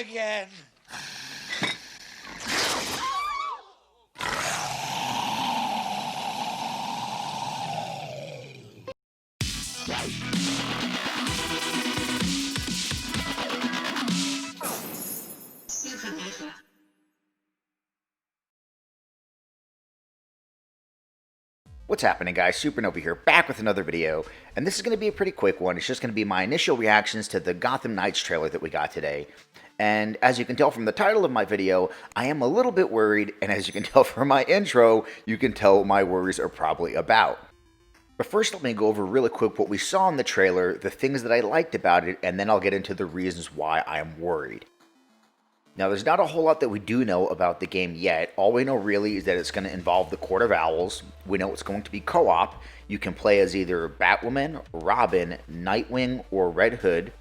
again. What's happening, guys? Supernova here, back with another video, and this is going to be a pretty quick one. It's just going to be my initial reactions to the Gotham Knights trailer that we got today. And as you can tell from the title of my video, I am a little bit worried, and as you can tell from my intro, you can tell what my worries are probably about. But first, let me go over really quick what we saw in the trailer, the things that I liked about it, and then I'll get into the reasons why I am worried. Now, there's not a whole lot that we do know about the game yet. All we know really is that it's going to involve the Court of Owls. We know it's going to be co-op. You can play as either Batwoman, Robin, Nightwing, or Red Hood.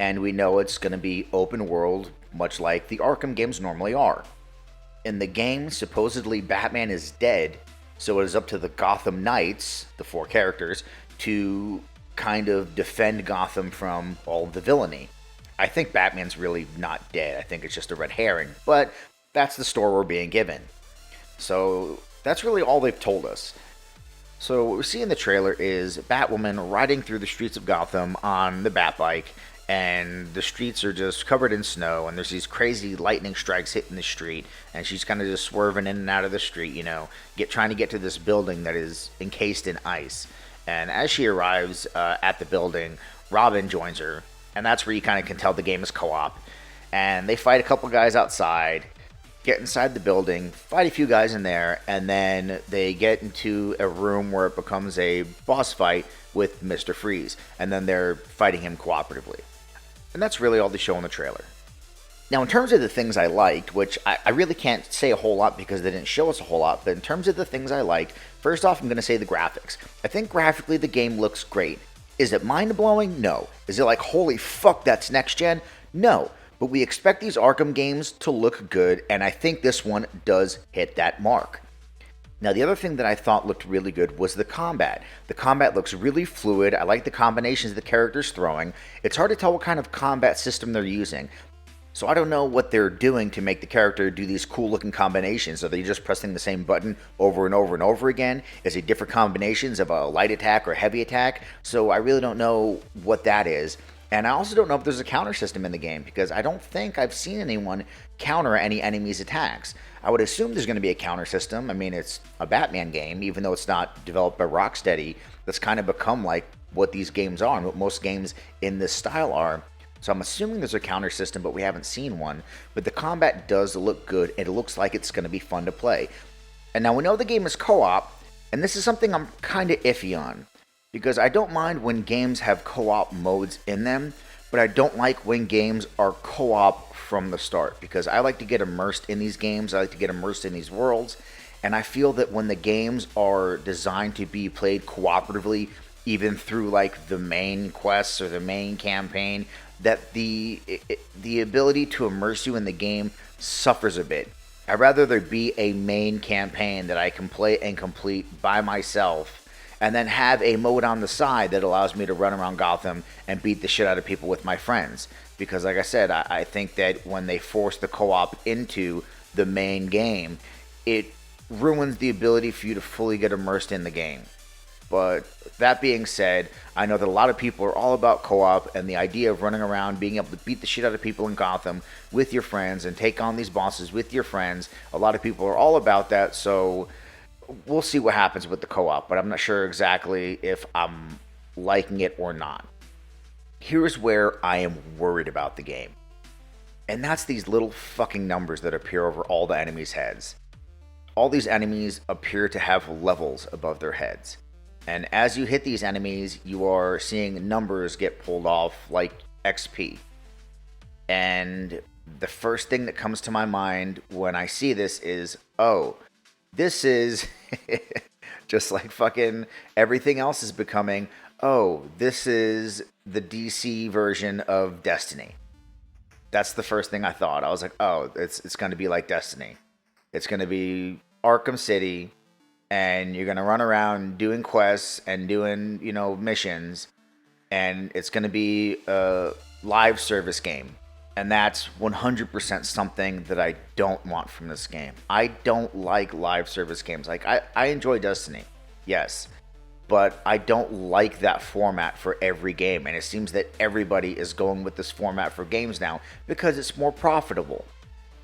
And we know it's going to be open world, much like the Arkham games normally are. In the game, supposedly Batman is dead, so it is up to the Gotham Knights, the 4 characters, to kind of defend Gotham from all the villainy. I think Batman's really not dead. I think it's just a red herring. But that's the story we're being given. So that's really all they've told us. So what we see in the trailer is Batwoman riding through the streets of Gotham on the Batbike. And the streets are just covered in snow. And there's these crazy lightning strikes hitting the street. And she's kind of just swerving in and out of the street, you know, trying to get to this building that is encased in ice. And as she arrives at the building, Robin joins her. And that's where you kind of can tell the game is co-op. And they fight a couple guys outside, get inside the building, fight a few guys in there, and then they get into a room where it becomes a boss fight with Mr. Freeze. And then they're fighting him cooperatively. And that's really all they show in the trailer. Now, in terms of the things I liked, which I really can't say a whole lot because they didn't show us a whole lot, but in terms of the things I liked, first off, I'm going to say the graphics. I think graphically the game looks great. Is it mind-blowing? No. Is it like, holy fuck, that's next-gen? No. But we expect these Arkham games to look good, and I think this one does hit that mark. Now, the other thing that I thought looked really good was the combat. The combat looks really fluid. I like the combinations the character's throwing. It's hard to tell what kind of combat system they're using. So I don't know what they're doing to make the character do these cool looking combinations. Are they just pressing the same button over and over and over again? Is it different combinations of a light attack or heavy attack? So I really don't know what that is. And I also don't know if there's a counter system in the game because I don't think I've seen anyone counter any enemy's attacks. I would assume there's going to be a counter system. I mean, it's a Batman game, even though it's not developed by Rocksteady. That's kind of become like what these games are and what most games in this style are. So I'm assuming there's a counter system, but we haven't seen one. But the combat does look good, and it looks like it's going to be fun to play. And now we know the game is co-op, and this is something I'm kind of iffy on. Because I don't mind when games have co-op modes in them, but I don't like when games are co-op from the start. Because I like to get immersed in these games, I like to get immersed in these worlds, and I feel that when the games are designed to be played cooperatively, even through like the main quests or the main campaign, that the ability to immerse you in the game suffers a bit. I'd rather there be a main campaign that I can play and complete by myself, and then have a mode on the side that allows me to run around Gotham and beat the shit out of people with my friends. Because like I said, I think that when they force the co-op into the main game, it ruins the ability for you to fully get immersed in the game. But that being said, I know that a lot of people are all about co-op and the idea of running around, being able to beat the shit out of people in Gotham with your friends and take on these bosses with your friends. A lot of people are all about that, so we'll see what happens with the co-op, but I'm not sure exactly if I'm liking it or not. Here's where I am worried about the game. And that's these little fucking numbers that appear over all the enemies' heads. All these enemies appear to have levels above their heads. And as you hit these enemies, you are seeing numbers get pulled off like XP. And the first thing that comes to my mind when I see this is, oh, this is just like fucking everything else is becoming, oh, this is the DC version of Destiny. That's the first thing I thought. I was like, oh, it's going to be like Destiny. It's going to be Arkham City, and you're going to run around doing quests and doing, missions, and it's going to be a live service game. And that's 100% something that I don't want from this game. I don't like live service games. Like, I enjoy Destiny, yes, but I don't like that format for every game. And it seems that everybody is going with this format for games now because it's more profitable.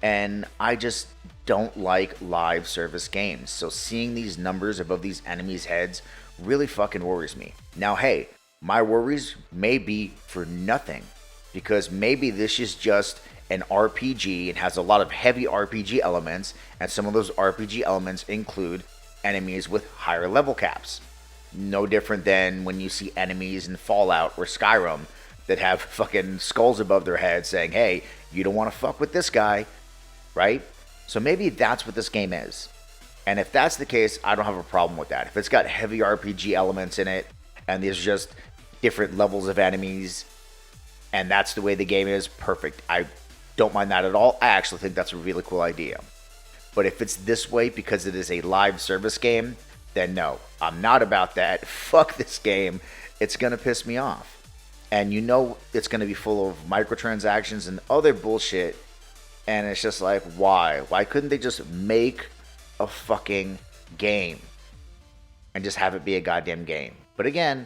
And I just don't like live service games. So seeing these numbers above these enemies' heads really fucking worries me. Now, hey, my worries may be for nothing because maybe this is just an RPG and has a lot of heavy RPG elements, and some of those RPG elements include enemies with higher level caps. No different than when you see enemies in Fallout or Skyrim that have fucking skulls above their heads saying, hey, you don't want to fuck with this guy, right? So maybe that's what this game is. And if that's the case, I don't have a problem with that. If it's got heavy RPG elements in it, and there's just different levels of enemies, and that's the way the game is, perfect. I don't mind that at all. I actually think that's a really cool idea. But if it's this way because it is a live service game, then no, I'm not about that. Fuck this game. It's going to piss me off. And you know it's going to be full of microtransactions and other bullshit. And it's just like, why? Why couldn't they just make a fucking game and just have it be a goddamn game? But again,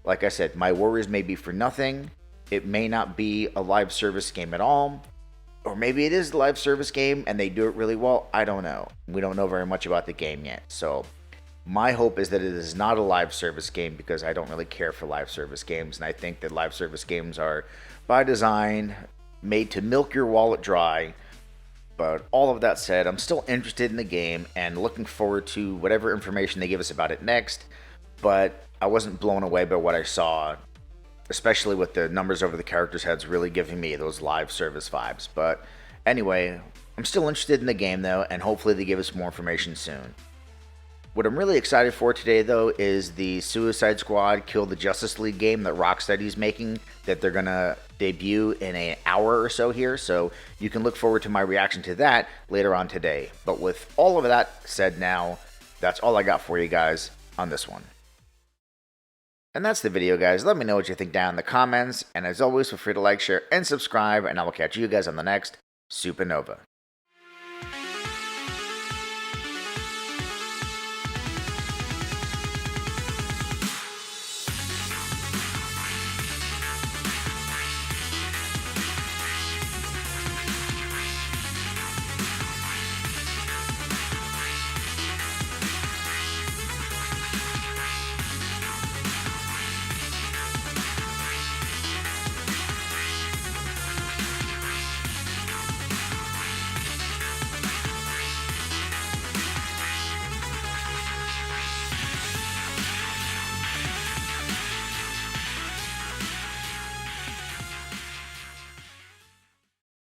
like I said, my worries may be for nothing. It may not be a live service game at all. Or maybe it is a live service game and they do it really well. I don't know. We don't know very much about the game yet. So my hope is that it is not a live service game because I don't really care for live service games. And I think that live service games are, by design, made to milk your wallet dry. But all of that said, I'm still interested in the game and looking forward to whatever information they give us about it next. But I wasn't blown away by what I saw, especially with the numbers over the characters' heads really giving me those live service vibes. But anyway, I'm still interested in the game though, and hopefully they give us more information soon. What I'm really excited for today, though, is the Suicide Squad Kill the Justice League game that Rocksteady's making, that they're going to debut in an hour or so here, so you can look forward to my reaction to that later on today. But with all of that said now, that's all I got for you guys on this one. And that's the video, guys. Let me know what you think down in the comments, and as always, feel free to like, share, and subscribe, and I will catch you guys on the next Supernova.